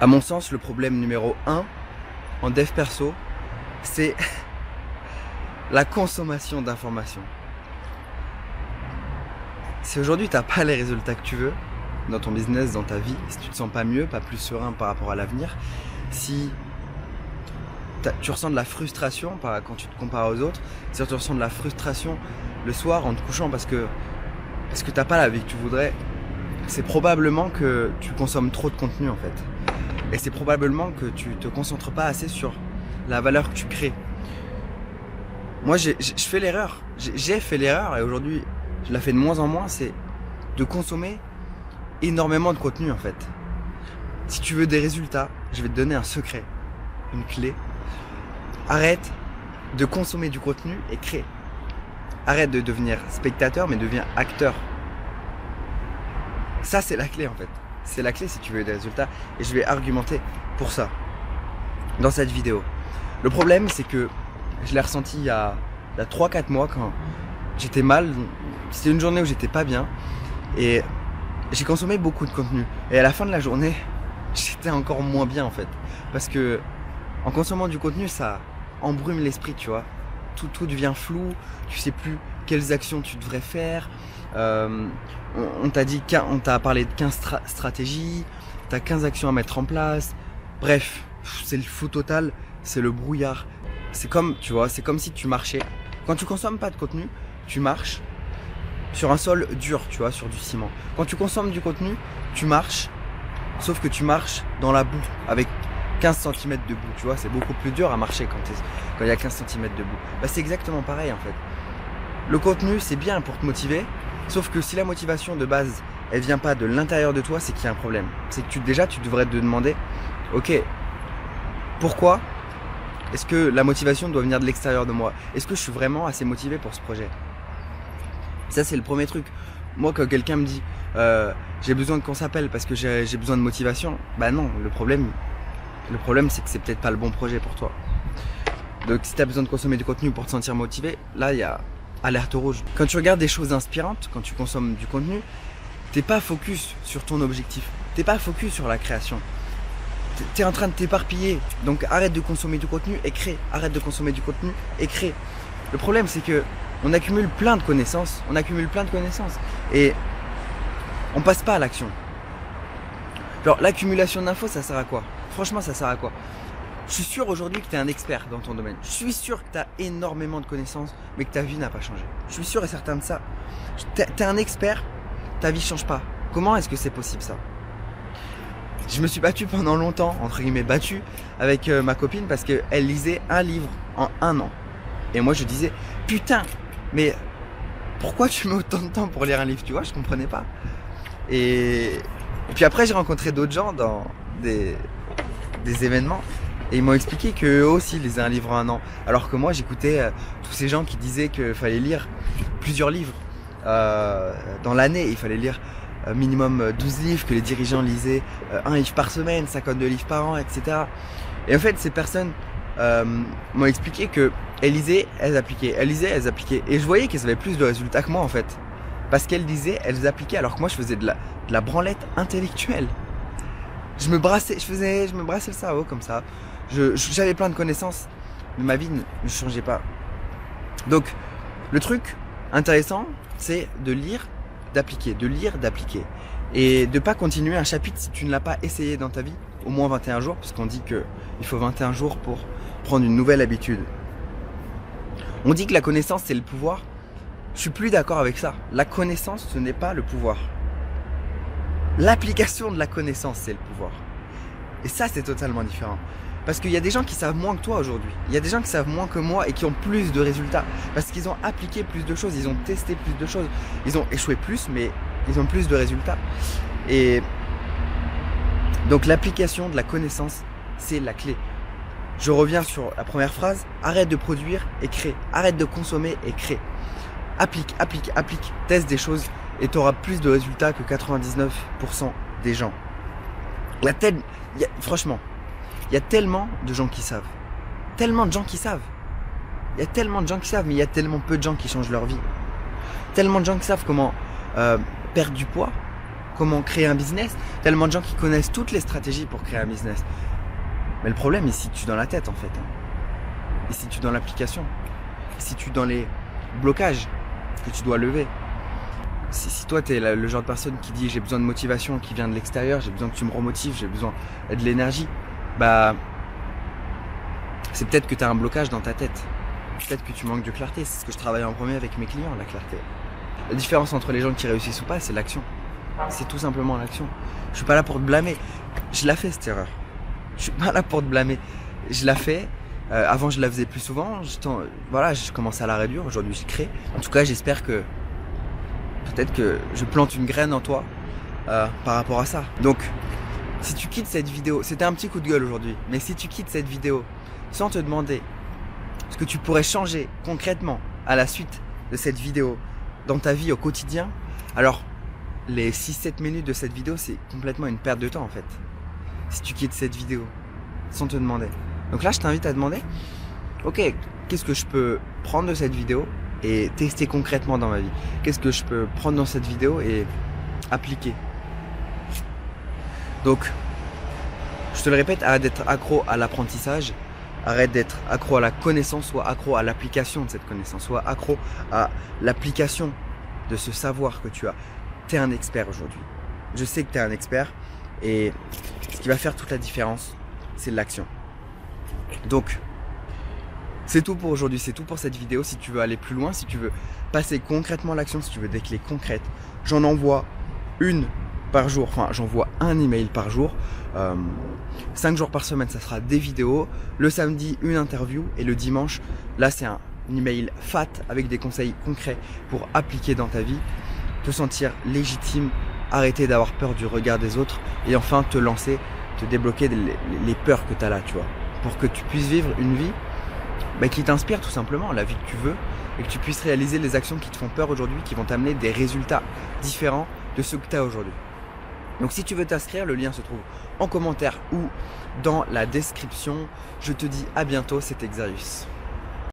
À mon sens, le problème numéro 1 en dev perso, c'est la consommation d'informations. Si aujourd'hui tu n'as pas les résultats que tu veux dans ton business, dans ta vie, si tu te sens pas mieux, pas plus serein par rapport à l'avenir, si tu ressens de la frustration quand tu te compares aux autres, si tu ressens de la frustration le soir en te couchant parce que t'as pas la vie que tu voudrais, c'est probablement que tu consommes trop de contenu en fait. Et c'est probablement que tu te concentres pas assez sur la valeur que tu crées. Moi j'ai fait l'erreur, j'ai fait l'erreur et aujourd'hui je la fais de moins en moins, c'est de consommer énormément de contenu en fait. Si tu veux des résultats, je vais te donner un secret, une clé. Arrête de consommer du contenu et crée. Arrête de devenir spectateur mais deviens acteur. Ça c'est la clé en fait. C'est la clé si tu veux des résultats et je vais argumenter pour ça dans cette vidéo. Le problème c'est que je l'ai ressenti il y a 3-4 mois quand j'étais mal. C'était une journée où j'étais pas bien et j'ai consommé beaucoup de contenu. Et à la fin de la journée, j'étais encore moins bien en fait. Parce que en consommant du contenu, ça embrume l'esprit, tu vois. Tout devient flou, tu sais plus quelles actions tu devrais faire. On t'a parlé de 15 stratégies, t'as 15 actions à mettre en place. Bref, c'est le flou total, c'est le brouillard. C'est comme, tu vois, c'est comme si tu marchais. Quand tu consommes pas de contenu, tu marches sur un sol dur, tu vois, sur du ciment. Quand tu consommes du contenu, tu marches, sauf que tu marches dans la boue, avec 15 cm de boue, tu vois, c'est beaucoup plus dur à marcher quand il y a 15 cm de boue. Bah, c'est exactement pareil en fait. Le contenu, c'est bien pour te motiver, sauf que si la motivation de base, elle vient pas de l'intérieur de toi, c'est qu'il y a un problème. C'est que tu devrais te demander, ok, pourquoi est-ce que la motivation doit venir de l'extérieur de moi? Est-ce que je suis vraiment assez motivé pour ce projet? Ça, c'est le premier truc. Moi, quand quelqu'un me dit j'ai besoin qu'on s'appelle parce que j'ai besoin de motivation, bah non, le problème c'est que c'est peut-être pas le bon projet pour toi. Donc si tu as besoin de consommer du contenu pour te sentir motivé, là il y a alerte rouge. Quand tu regardes des choses inspirantes, quand tu consommes du contenu, t'es pas focus sur ton objectif, t'es pas focus sur la création. T'es en train de t'éparpiller, donc arrête de consommer du contenu et crée. Arrête de consommer du contenu et crée. Le problème c'est que on accumule plein de connaissances, et on passe pas à l'action. Genre l'accumulation d'infos, ça sert à quoi? Franchement, ça sert à quoi? Je suis sûr aujourd'hui que tu es un expert dans ton domaine. Je suis sûr que tu as énormément de connaissances, mais que ta vie n'a pas changé. Je suis sûr et certain de ça. Tu es un expert, ta vie change pas. Comment est-ce que c'est possible ça? Je me suis battu pendant longtemps, entre guillemets battu, avec ma copine parce qu'elle lisait un livre en 1 an. Et moi je disais, putain, mais pourquoi tu mets autant de temps pour lire un livre? Tu vois, je comprenais pas. Et puis après j'ai rencontré d'autres gens dans des événements et ils m'ont expliqué qu'eux aussi lisaient un livre en 1 an. Alors que moi j'écoutais tous ces gens qui disaient qu'il fallait lire plusieurs livres dans l'année. Il fallait lire minimum 12 livres, que les dirigeants lisaient 1 livre par semaine, 52 livres par an, etc. Et en fait ces personnes m'ont expliqué que elles lisaient, elles appliquaient, elles lisaient, elles appliquaient. Et je voyais qu'elles avaient plus de résultats que moi en fait. Parce qu'elles lisaient, elles appliquaient, alors que moi je faisais de la branlette intellectuelle. Je me brassais le cerveau comme ça. J'avais plein de connaissances, mais ma vie ne changeait pas. Donc, le truc intéressant, c'est de lire, d'appliquer, et de pas continuer un chapitre si tu ne l'as pas essayé dans ta vie, au moins 21 jours, parce qu'on dit qu'il faut 21 jours pour prendre une nouvelle habitude. On dit que la connaissance, c'est le pouvoir. Je suis plus d'accord avec ça. La connaissance, ce n'est pas le pouvoir. L'application de la connaissance, c'est le pouvoir. Et ça, c'est totalement différent. Parce qu'il y a des gens qui savent moins que toi aujourd'hui. Il y a des gens qui savent moins que moi et qui ont plus de résultats. Parce qu'ils ont appliqué plus de choses, ils ont testé plus de choses. Ils ont échoué plus, mais ils ont plus de résultats. Et donc l'application de la connaissance, c'est la clé. Je reviens sur la première phrase. Arrête de produire et crée. Arrête de consommer et crée. Applique. Teste des choses et tu auras plus de résultats que 99% des gens. Franchement, il y a tellement de gens qui savent. Il y a tellement de gens qui savent, mais il y a tellement peu de gens qui changent leur vie. Tellement de gens qui savent comment perdre du poids, comment créer un business. Tellement de gens qui connaissent toutes les stratégies pour créer un business. Mais le problème, il se situe dans la tête en fait. Il se situe dans l'application. Il se situe dans les blocages que tu dois lever. Si toi, tu es le genre de personne qui dit j'ai besoin de motivation qui vient de l'extérieur, j'ai besoin que tu me remotives, j'ai besoin de l'énergie, bah c'est peut-être que tu as un blocage dans ta tête. Peut-être que tu manques de clarté. C'est ce que je travaille en premier avec mes clients, la clarté. La différence entre les gens qui réussissent ou pas, c'est l'action. C'est tout simplement l'action. Je suis pas là pour te blâmer. Je l'ai fait cette erreur. Je suis pas là pour te blâmer. Je l'ai fait. Avant, je la faisais plus souvent. Voilà, je commençais à la réduire. Aujourd'hui, je crée. En tout cas, j'espère que peut-être que je plante une graine en toi par rapport à ça. Donc, si tu quittes cette vidéo, c'était un petit coup de gueule aujourd'hui, mais si tu quittes cette vidéo sans te demander ce que tu pourrais changer concrètement à la suite de cette vidéo dans ta vie au quotidien, alors les 6-7 minutes de cette vidéo, c'est complètement une perte de temps en fait. Si tu quittes cette vidéo sans te demander. Donc là, je t'invite à demander, ok, qu'est-ce que je peux prendre de cette vidéo et tester concrètement dans ma vie? Qu'est-ce que je peux prendre dans cette vidéo et appliquer? Donc, je te le répète, arrête d'être accro à l'apprentissage, arrête d'être accro à la connaissance, soit accro à l'application de cette connaissance, soit accro à l'application de ce savoir que tu as. Tu es un expert aujourd'hui. Je sais que tu es un expert et ce qui va faire toute la différence, c'est l'action. Donc, c'est tout pour aujourd'hui, c'est tout pour cette vidéo. Si tu veux aller plus loin, si tu veux passer concrètement à l'action, si tu veux des clés concrètes, j'en envoie une par jour, enfin j'envoie un email par jour. 5 jours par semaine, ça sera des vidéos. Le samedi, une interview. Et le dimanche, là c'est un email fat avec des conseils concrets pour appliquer dans ta vie, te sentir légitime, arrêter d'avoir peur du regard des autres et enfin te lancer, te débloquer les peurs que tu as là, tu vois, pour que tu puisses vivre une vie qui t'inspire tout simplement, la vie que tu veux, et que tu puisses réaliser les actions qui te font peur aujourd'hui, qui vont t'amener des résultats différents de ceux que tu as aujourd'hui. Donc si tu veux t'inscrire, le lien se trouve en commentaire ou dans la description. Je te dis à bientôt, c'était Xarius.